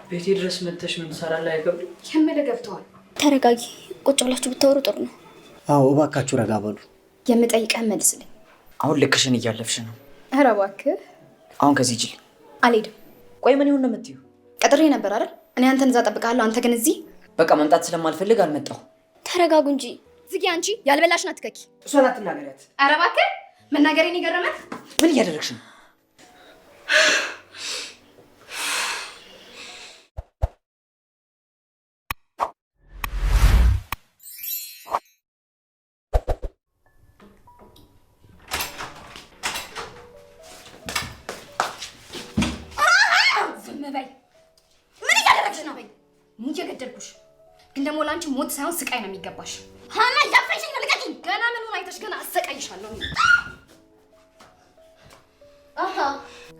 ቤቴ ድረስ መጥተሽ ምን ትሰራለህ? አይከብድም? የምልህ ገብቶሃል? ተረጋጊ። ቁጭ ብላችሁ ብታወሩ ጥሩ ነው። አዎ እባካችሁ ረጋ በሉ። የምጠይቀህን መልስልኝ። አሁን ልክሽን እያለፍሽ ነው። ኧረ እባክህ አሁን ከዚህ ጅል አልሄድም። ቆይ ምን ይሁን ነው የምትይው? ቀጥሬ ነበር አይደል? እኔ አንተን እዛ እጠብቅሃለሁ፣ አንተ ግን እዚህ። በቃ መምጣት ስለማልፈልግ አልመጣሁ። ተረጋጉ እንጂ። ዝጊ። አንቺ ያልበላሽን አትከኪ። እሷን አትናገሪያት። ኧረ እባክህ መናገሬን የገረመህ? ምን እያደረግሽ ነው? እየገደልኩሽ ግን ደግሞ ላንቺ ሞት ሳይሆን ስቃይ ነው የሚገባሽ። ሃና ያፈሽኝ ነው። ልቀቂኝ። ገና ምኑን አይተሽ ገና አሰቃይሻለሁ። አሃ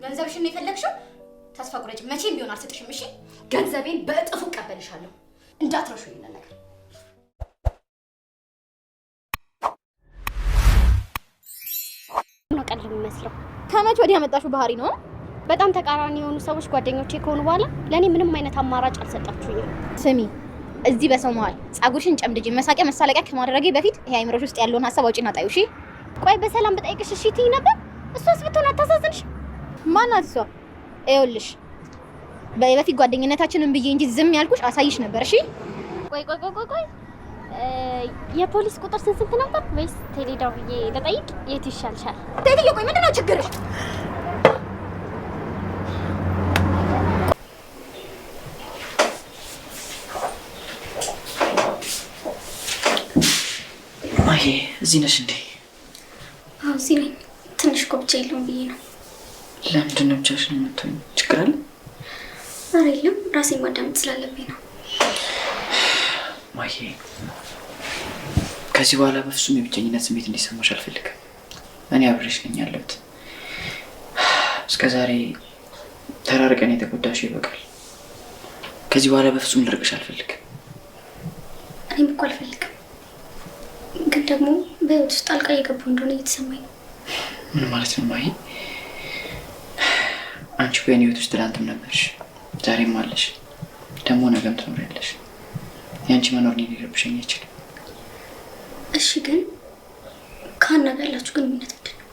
ገንዘብሽን ነው የፈለግሽው? ተስፋ ቁረጭ። መቼም ቢሆን አልሰጥሽም። እሺ ገንዘቤን በእጥፉ እቀበልሻለሁ። እንዳትረሹ ይሄን ነገር። ነው ቀልድ የሚመስለው። ከመቼ ወዲህ ያመጣሽው ባህሪ ነው? በጣም ተቃራኒ የሆኑ ሰዎች ጓደኞቼ ከሆኑ በኋላ ለኔ ምንም አይነት አማራጭ አልሰጣችሁኝም። ስሚ፣ እዚህ በሰው መሃል ጸጉርሽን ጨምድጂ መሳቂያ መሳለቂያ ከማድረጌ በፊት ይሄ አይምሮሽ ውስጥ ያለውን ሐሳብ አውጪና ጣዩ። እሺ? ቆይ በሰላም ብጠይቅሽ እሺ ትይ ነበር? እሷስ ብትሆን አታሳዝንሽ? ማናት እሷ? ይኸውልሽ በፊት ጓደኝነታችንን ብዬ እንጂ ዝም ያልኩሽ አሳይሽ ነበር። እሺ? ቆይ የፖሊስ ቁጥር ስንት ነበር? ወይስ ቴሌ ደውዬ ልጠይቅ? የት ይሻልሻል? ቴሌ ቆይ ምንድነው ችግርሽ? ማዬ እዚህ ነሽ እንዴ? አዎ እዚህ ነኝ። ትንሽ ኮብቻ የለውም ብዬ ነው። ለምንድን ነው ብቻሽን የምትሆኝ? ችግር አለ? ኧረ የለም፣ ራሴን ማዳመጥ ስላለብኝ ነው። ማዬ ከዚህ በኋላ በፍጹም የብቸኝነት ስሜት እንዲሰማሽ አልፈልግም። እኔ አብሬሽ ነኝ ያለሁት። እስከዛሬ ተራርቀን የተጎዳሽው ይበቃል። ከዚህ በኋላ በፍጹም ልርቅሽ አልፈልግም። እኔም እኮ አልፈልግም፣ ግን ደግሞ በህይወት ውስጥ ጣልቃ እየገባሁ እንደሆነ እየተሰማኝ ነው። ምን ማለት ነው ማዬ? አንቺ በእኔ ህይወት ውስጥ ትናንትም ነበርሽ፣ ዛሬም አለሽ፣ ደግሞ ነገም ትኖሪያለሽ። የአንቺ መኖር እኔን ሊረብሸኝ አይችልም። እሺ፣ ግን ከሀና ጋር ያላችሁ ግንኙነት ምንድን ነው?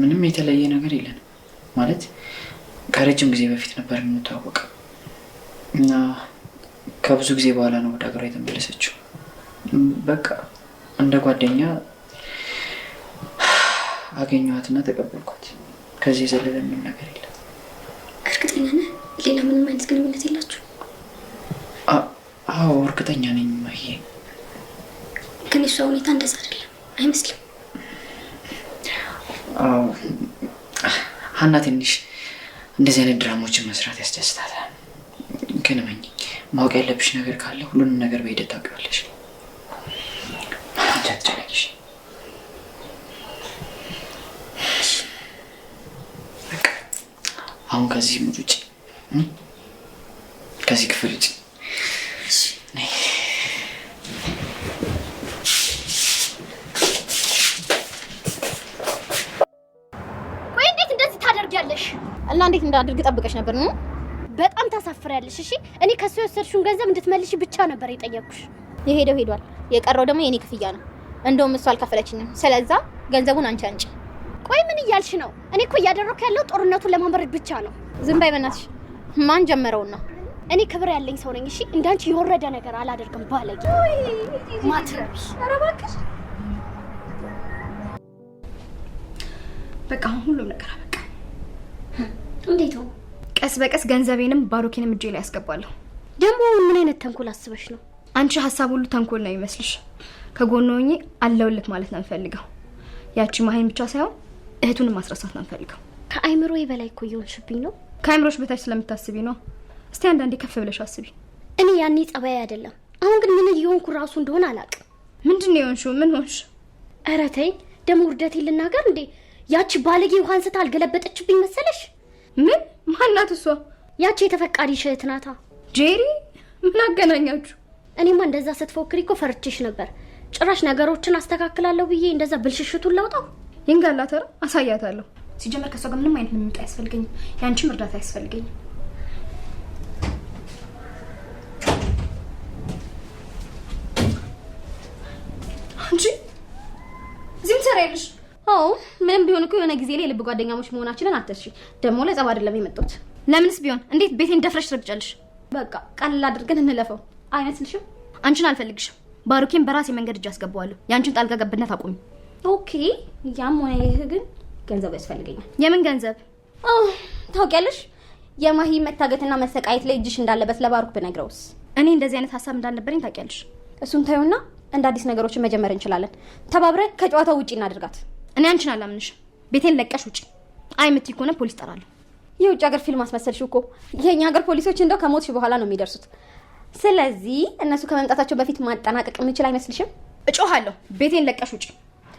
ምንም የተለየ ነገር የለንም። ማለት ከረጅም ጊዜ በፊት ነበር የምንተዋወቀው እና ከብዙ ጊዜ በኋላ ነው ወደ ሀገሯ የተመለሰችው። በቃ እንደ ጓደኛ አገኘኋትና ተቀበልኳት። ከዚህ የዘለለ ምንም ነገር የለም። እርግጠኛ ነህ? ሌላ ምንም አይነት ግንኙነት የላችሁ? አዎ እርግጠኛ ነኝ ማዬ። ግን የሷ ሁኔታ እንደዛ አይደለም አይመስልም? አዎ ሀና ትንሽ እንደዚህ አይነት ድራማዎችን መስራት ያስደስታታል። ግን እመኚኝ፣ ማወቅ ያለብሽ ነገር ካለ ሁሉንም ነገር በሂደት ታውቂዋለሽ። አንቺ አትጨነቂሽ። አሁን ከዚህ ሙድ ውጭ፣ ከዚህ ክፍል ውጭ። ቆይ እንዴት እንደዚህ ታደርጊያለሽ? እና እንዴት እንዳድርግ ጠብቀሽ ነበር ነው? በጣም ታሳፍሪያለሽ። እሺ እኔ ከሱ የወሰድሽውን ገንዘብ እንድትመልሺ ብቻ ነበር የጠየቅኩሽ። የሄደው ሄዷል፣ የቀረው ደግሞ የኔ ክፍያ ነው። እንደውም እሱ አልከፈለችኝም። ስለዛ ገንዘቡን አንቺ አንቺ። ቆይ ምን እያልሽ ነው? እኔ እኮ እያደረኩ ያለው ጦርነቱን ለማምረድ ብቻ ነው። ዝም በይ በእናትሽ። ማን ጀመረውና? እኔ ክብር ያለኝ ሰው ነኝ። እሺ እንዳንቺ የወረደ ነገር አላደርግም። ባለጌ ማትረቢ። ኧረ እባክሽ በቃ አሁን ሁሉም ነገር አበቃ። እንዴት ነው? ቀስ በቀስ ገንዘቤንም ባሮኬንም እጄ ላይ ያስገባለሁ። ደግሞ ምን አይነት ተንኮል አስበሽ ነው? አንቺ ሀሳብ ሁሉ ተንኮል ነው ይመስልሽ? ከጎን ሆኜ አለውልክ ማለት ነው የምፈልገው። ያቺ ማሂን ብቻ ሳይሆን እህቱንም ማስረሳት ነው የምፈልገው። ከአይምሮዬ በላይ እኮ እየሆንሽብኝ ነው። ከአይምሮሽ በታች ስለምታስቢ ነው። እስቲ አንዳንዴ ከፍ ብለሽ አስቢ። እኔ ያኔ ጸባይ አይደለም። አሁን ግን ምን እየሆንኩ ራሱ እንደሆነ አላውቅም። ምንድን ነው የሆንሽው? ምን ሆንሽ? ኧረ ተይ ደግሞ ውርደቴን ልናገር እንዴ? ያቺ ባለጌ እንኳን ስታ አልገለበጠችብኝ መሰለሽ? ምን ማናት እሷ? ያቺ የተፈቃሪ እህት ናታ። ጄሪ? ምን አገናኛችሁ? እኔማ እንደዛ ስትፎክሪ እኮ ፈርቼሽ ነበር። ጭራሽ ነገሮችን አስተካክላለሁ ብዬ እንደዛ ብልሽሽቱን ለውጣው። ይንጋላተር አሳያታለሁ። ሲጀመር ከሷ ጋር ምንም አይነት ምንም አያስፈልገኝም። ያንቺም እርዳታ አያስፈልገኝም። አንቺ እዚህም ትሰሪያለሽ? አዎ ምንም ቢሆን እኮ የሆነ ጊዜ ላይ ልብ ጓደኛሞች መሆናችንን አትርሺ። ደግሞ ለጸብ አይደለም የመጣሁት። ለምንስ ቢሆን እንዴት ቤቴን ደፍረሽ ትረግጫለሽ? በቃ ቀለል አድርገን እንለፈው አይመስልሽም? አንቺን አልፈልግሽም። ባሩኬን በራሴ መንገድ እጅ አስገባዋለሁ። ያንቺን ጣልቃ ገብነት አቁሚ። ኦኬ ያም ሆነ ይህ ግን ገንዘብ ያስፈልገኛል። የምን ገንዘብ? ታውቂያለሽ የማሂ መታገትና መሰቃየት ላይ እጅሽ እንዳለበት ለባሩክ ብነግረውስ? እኔ እንደዚህ አይነት ሀሳብ እንዳልነበረኝ ታውቂያለሽ። እሱን ታዩና እንደ አዲስ ነገሮችን መጀመር እንችላለን። ተባብረን ከጨዋታው ውጪ እናድርጋት። እኔ አንቺን አላምንሽ። ቤቴን ለቀሽ ውጪ። አይ የምትይ ከሆነ ፖሊስ ጠራለሁ። የውጭ ሀገር ፊልም አስመሰልሽ እኮ። የኛ ሀገር ፖሊሶች እንደው ከሞትሽ በኋላ ነው የሚደርሱት። ስለዚህ እነሱ ከመምጣታቸው በፊት ማጠናቀቅ የምችል አይመስልሽም? እጮሃለሁ። ቤቴን ለቀሽ ውጪ።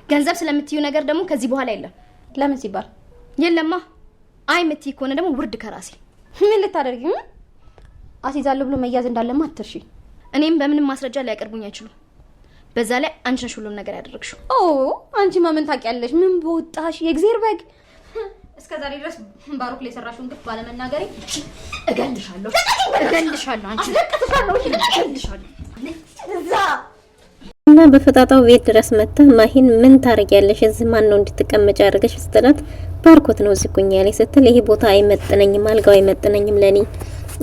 ገንዘብ ስለምትዩ ነገር ደግሞ ከዚህ በኋላ የለም። ለምን ሲባል የለማ። አይ የምትይ ከሆነ ደግሞ ውርድ ከራሴ። ምን ልታደርጊ? አሲዛለሁ ብሎ መያዝ እንዳለማ አትርሺ። እኔም በምንም ማስረጃ ሊያቀርቡኝ አይችሉም። በዛ ላይ አንቺ ነሽ ሁሉም ነገር ያደረግሽው። አንቺ ማመን ታውቂያለሽ። ምን በወጣሽ የእግዚአብሔር በግ። እስከዛሬ ድረስ ባሩክ ላይ ሰራሽውን ግፍ ባለመናገሬ እገልሻለሁ። አንቺ እገልሻለሁ። እና በፈጣጣው ቤት ድረስ መጣ። ማሂን ምን ታረጊያለሽ? እዚህ ማን ነው እንድትቀመጭ ያደረገሽ ስትላት ባርኮት ነው እዚህ ቁኛ ላይ ስትል ይሄ ቦታ አይመጥነኝም፣ አልጋው አይመጥነኝም ለኔ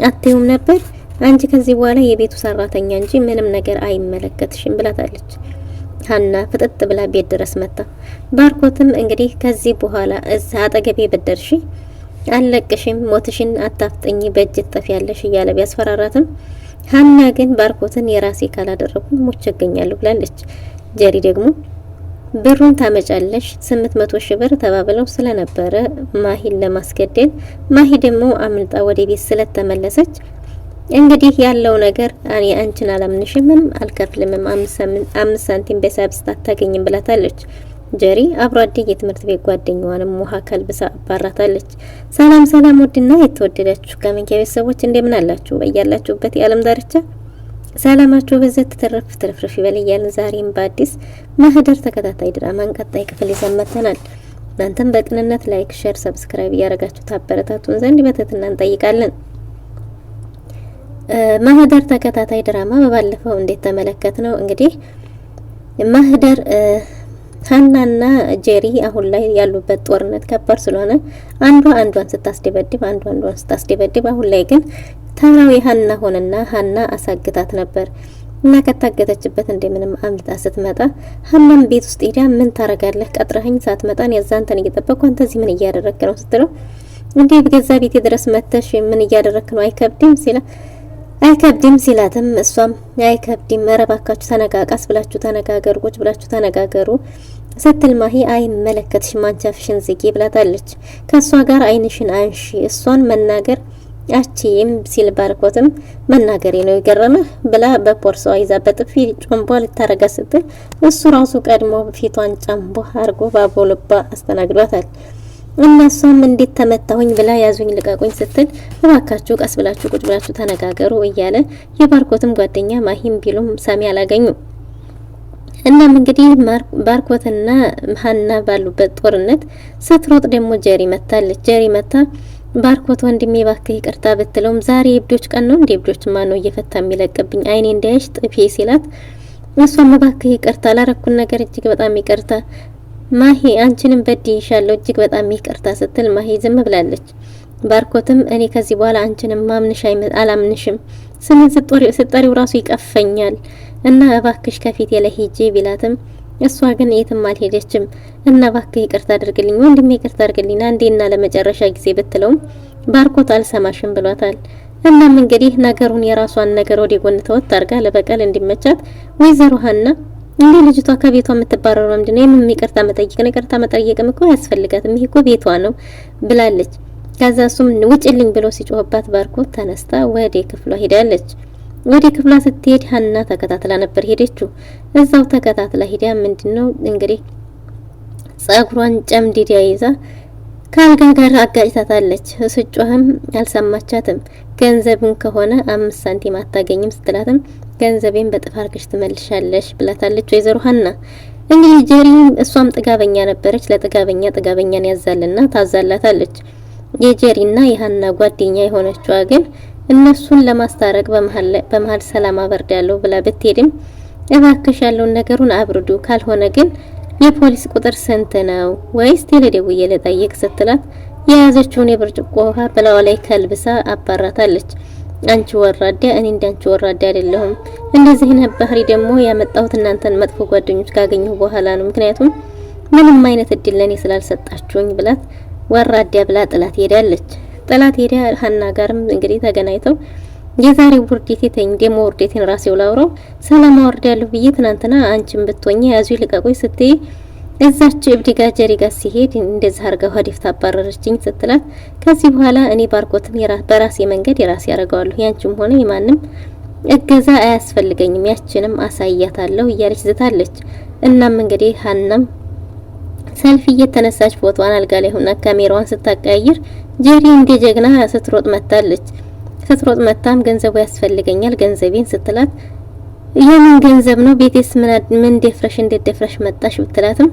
አትዩም ነበር አንቺ ከዚህ በኋላ የቤቱ ሰራተኛ እንጂ ምንም ነገር አይመለከትሽም ብላታለች። ሀና ፍጥጥ ብላ ቤት ድረስ መጣ። ባርኮትም እንግዲህ ከዚህ በኋላ እዛ አጠገቤ በደርሺ አለቅሽም፣ ሞትሽን አታፍጥኝ፣ በእጅ ትጠፊያለሽ እያለ ቢያስፈራራትም ሀና ግን ባርኮትን የራሴ ካላደረኩ ሞቼ እገኛለሁ ብላለች። ጀሪ ደግሞ ብሩን ታመጫለሽ 800 ሺህ ብር ተባብለው ስለነበረ ማሂን ለማስገደል ማሂ ደግሞ አምልጣ ወደ ቤት ስለተመለሰች እንግዲህ ያለው ነገር እኔ አንቺን አላምንሽምም አልከፍልምም 5 ሳንቲም በሳብስት አታገኝም ብላታለች። ጀሪ አብሮ አደግ የትምህርት ቤት ጓደኛዋንም ውሃ ከልብሳ አባራታለች። ሰላም ውድና የተወደዳችሁ ከመንኪያ ቤተሰቦች እንደምን አላችሁ? በያላችሁበት የዓለም ዳርቻ ሰላማችሁ በዘት ትረፍረፍ ይበል እያልን ዛሬም በአዲስ ማህደር ተከታታይ ድራማን ቀጣይ ክፍል ይዘን መጥተናል። እናንተም በቅንነት ላይክ፣ ሼር፣ ሰብስክራይብ እያደረጋችሁ ታበረታቱን ዘንድ በትህትና እንጠይቃለን። ማህደር ተከታታይ ድራማ በባለፈው እንዴት ተመለከት ነው እንግዲህ ማህደር ሀናና ጄሪ አሁን ላይ ያሉበት ጦርነት ከባድ ስለሆነ አንዷን ስታስደበድብ አሁን ላይ ግን ተራው ሀና ሆነና ሀና አሳግታት ነበር እና ከታገተችበት እንደምንም አምልጣ ስትመጣ ሀናም ቤት ውስጥ ሄዳ ምን ታረጋለህ ቀጥረኸኝ ሳትመጣን ያዛንተን እየጠበቅኩ አንተ እዚህ ምን እያደረክ ነው ስትለው እንዴ በገዛ ቤቴ ድረስ መተሽ ምን እያደረክ ነው አይከብድም ሲላትም እሷም አይከብድም መረባካችሁ ተነጋቃስ ብላችሁ ተነጋገሩ ቁጭ ብላችሁ ተነጋገሩ ስትል ማሂ አይመለከትሽም አንቻፍሽን ዝጊ ብላታለች። ከሷ ጋር አይንሽን አንሺ እሷን መናገር አቺም ሲል ባርኮትም መናገሬ ነው ይገረመህ ብላ በፖርሷ ይዛ በጥፊ ጮምቧ ልታረጋ ስትል እሱ ራሱ ቀድሞ ፊቷን ጫምቦ አርጎ ባቦልባ አስተናግዷታል። እነሱም እንዴት ተመታሁኝ ብላ ያዙኝ ልቀቁኝ ስትል እባካችሁ ቀስ ብላችሁ ቁጭ ብላችሁ ተነጋገሩ እያለ የባርኮትም ጓደኛ ማሂም ቢሉም ሰሚ አላገኙ። እናም እንግዲህ ባርኮትና ሀና ባሉበት ጦርነት ስትሮጥ ደግሞ ጀሪ መታ ባርኮት ወንድሜ ባክህ ይቅርታ ብትለውም ዛሬ የብዶች ቀን ነው እንዴ ብዶች ማን ነው እየፈታ የሚለቅብኝ አይኔ እንዳይሽ ጥፊ ሲላት እሷም ባክህ ይቅርታ ላረኩን ነገር እጅግ በጣም ይቅርታ ማሂ አንቺንም በድይሻለሁ እጅግ በጣም ይቅርታ ስትል ማሂ ዝም ብላለች። ባርኮትም እኔ ከዚህ በኋላ አንቺንም ማምንሽ አላምንሽም ስምን ስጠሪው ራሱ ይቀፈኛል እና እባክሽ ከፊት ላይ ሂጂ ቢላትም እሷ ግን የትም አልሄደችም እና ባክህ ይቅርታ አድርግልኝ ወንድሜ ይቅርታ አድርግልኝ አንዴና ለመጨረሻ ጊዜ ብትለውም ባርኮት አልሰማሽም ብሏታል። እናም እንግዲህ ነገሩን የራሷን ነገር ወደ ጎን ተወት አርጋ ለበቀል እንዲመቻት ወይዘሮ ሀና እንዴ ልጅቷ ከቤቷ የምትባረረው ምንድነው ይቅርታ መጠየቅም እኮ ያስፈልጋትም ይሄ እኮ ቤቷ ነው ብላለች። ከዛ እሱም ውጭልኝ ብሎ ሲጮህባት ባርኮት ተነስታ ወደ ክፍሏ ሄዳለች። ወደ ክፍሏ ስትሄድ ሀና ተከታትላ ነበር ሄደችው። እዛው ተከታትላ ሄዳ ምንድነው እንግዲህ ጸጉሯን ጨምድዳ ይዛ ካልጋ ጋር አጋጭታታለች። ስጮህም አልሰማቻትም። ገንዘብን ከሆነ 5 ሳንቲም አታገኝም ስትላትም ገንዘቤን በጥፍ አርገሽ ትመልሻለሽ ብላታለች ወይዘሮ ሀና። እንግዲህ ጀሪም እሷም ጥጋበኛ ነበረች። ለጥጋበኛ ጥጋበኛን ያዛልና ታዛላታለች። የጀሪና የሀና ጓደኛ የሆነችዋ ግን እነሱን ለማስታረቅ በመሃል ሰላም አበርዳለሁ ብላ ብትሄድም እባክሽ ያለውን ነገሩን አብርዱ፣ ካልሆነ ግን የፖሊስ ቁጥር ስንት ነው ወይስ ቴሌደውዬ ልጠይቅ ስትላት የያዘችውን የብርጭቆ ውሃ በላዋ ላይ ከልብሳ አባራታለች። አንቺ ወራዳ፣ እኔ እንዳንቺ ወራዳ አይደለሁም። እንደዚህ ባህሪ ደግሞ ያመጣሁት እናንተን መጥፎ ጓደኞች ካገኘሁ በኋላ ነው። ምክንያቱም ምንም አይነት እድል ለኔ ስላልሰጣችሁኝ ብላት ወራዳ ብላ ጥላት ሄዳለች። ጥላት ሄዳ ሀና ጋርም እንግዲህ ተገናኝተው የዛሬው ውርዴቴ ተኝ ደሞ ውርዴቴን ራሴው ላውራው ሰላም አወርዳለሁ ብዬ ትናንትና አንቺም ብትወኛ ያዙ ልቀቆይ ስትይ እዛች እብድ ጋር ጀሪ ጋር ሲሄድ እንደዛ አርጋው ሀዲፍ ታባረረችኝ ስትላት ከዚህ በኋላ እኔ ባርኮትን በራሴ መንገድ የራሴ ያረጋዋለሁ ያንቺም ሆነ የማንም እገዛ አያስፈልገኝም ያችንም አሳያታለሁ እያለች ዝታለች። እናም እንግዲህ ሀናም ሰልፊ እየተነሳች ፎቶዋን አልጋ ላይ ሆና ካሜራዋን ስታቀያይር ጀሪ እንደ ጀግና ስትሮጥ መታለች። ስትሮጥ መታም ገንዘቡ ያስፈልገኛል ገንዘቤን ስትላት የምን ገንዘብ ነው ቤቴስ ምን ደፍረሽ እንደደፍረሽ መጣሽ ብትላትም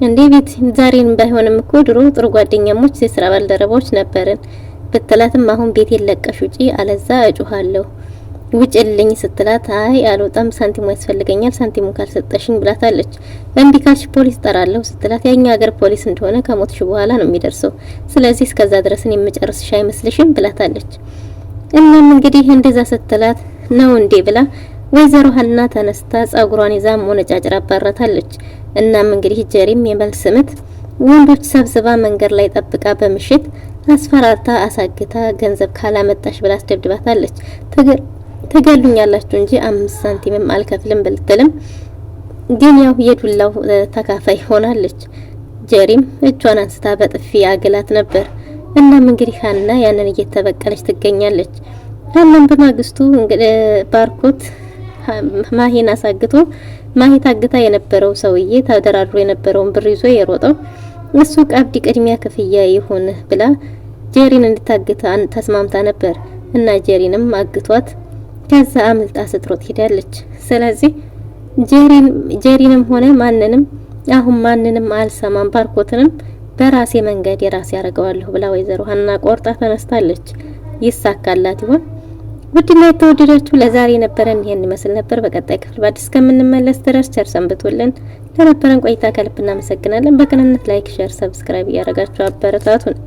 እንዴ ቤት ዛሬን ባይሆንም እኮ ድሮ ጥሩ ጓደኛሞች የስራ ባልደረቦች ነበርን ብትላትም አሁን ቤቴን ለቀሽ ውጪ አለዛ እጩሃለሁ ውጭልኝ ስትላት አይ አልወጣም ሳንቲሙ ያስፈልገኛል ሳንቲሙን ካልሰጠሽኝ ብላታለች። እንዴ ካልሽ ፖሊስ ጠራለሁ ስትላት ያኛ ሀገር ፖሊስ እንደሆነ ከሞትሽ በኋላ ነው የሚደርሰው ስለዚህ እስከዛ ድረስን የምጨርስሽ አይመስልሽም ብላታለች። እናም እንግዲህ እንደዛ ስትላት ነው እንዴ ብላ ወይዘሮ ሀና ተነስታ ጸጉሯን ይዛ ሞነጫጭራ አባራታለች። እናም እንግዲህ ጀሪም የመልስ ምት ወንዶች ሰብስባ መንገድ ላይ ጠብቃ በምሽት አስፈራርታ አሳግታ ገንዘብ ካላመጣሽ ብላ አስደብድባታለች። ትገሉኛላችሁ እንጂ 5 ሳንቲምም አልከፍልም ብልትልም ግን ያው የዱላው ተካፋይ ሆናለች። ጀሪም እጇን አንስታ በጥፊ አግላት ነበር። እናም እንግዲህ ሀና ያንን እየተበቀለች ትገኛለች። ሀናም በማግስቱ እንግዲህ ባርኮት ማሂን አሳግቶ ማሂ ታግታ የነበረው ሰውዬ ተደራድሮ የነበረውን ብር ይዞ የሮጠው እሱ ቀብድ ቅድሚያ ክፍያ ይሁን ብላ ጀሪን እንድታግታ ተስማምታ ነበር እና ጀሪንም አግቷት ከዛ አምልጣ ስትሮጥ ሄዳለች። ስለዚህ ጀሪንም ሆነ ማንንም አልሰማም ባርኮትንም በራሴ መንገድ የራሴ ያረጋዋለሁ ብላ ወይዘሮ ሀና ቆርጣ ተነስታለች። ይሳካላት ይሆን? ውድና የተወደዳችሁ ለዛሬ ነበረን ይሄን ይመስል ነበር። በቀጣይ ክፍል በአዲስ እስከምንመለስ ድረስ ቸር ሰንብቱልን። ለነበረን ቆይታ ከልብ እናመሰግናለን። በቅንነት ላይክ፣ ሼር፣ ሰብስክራይብ እያደረጋችሁ አበረታቱን።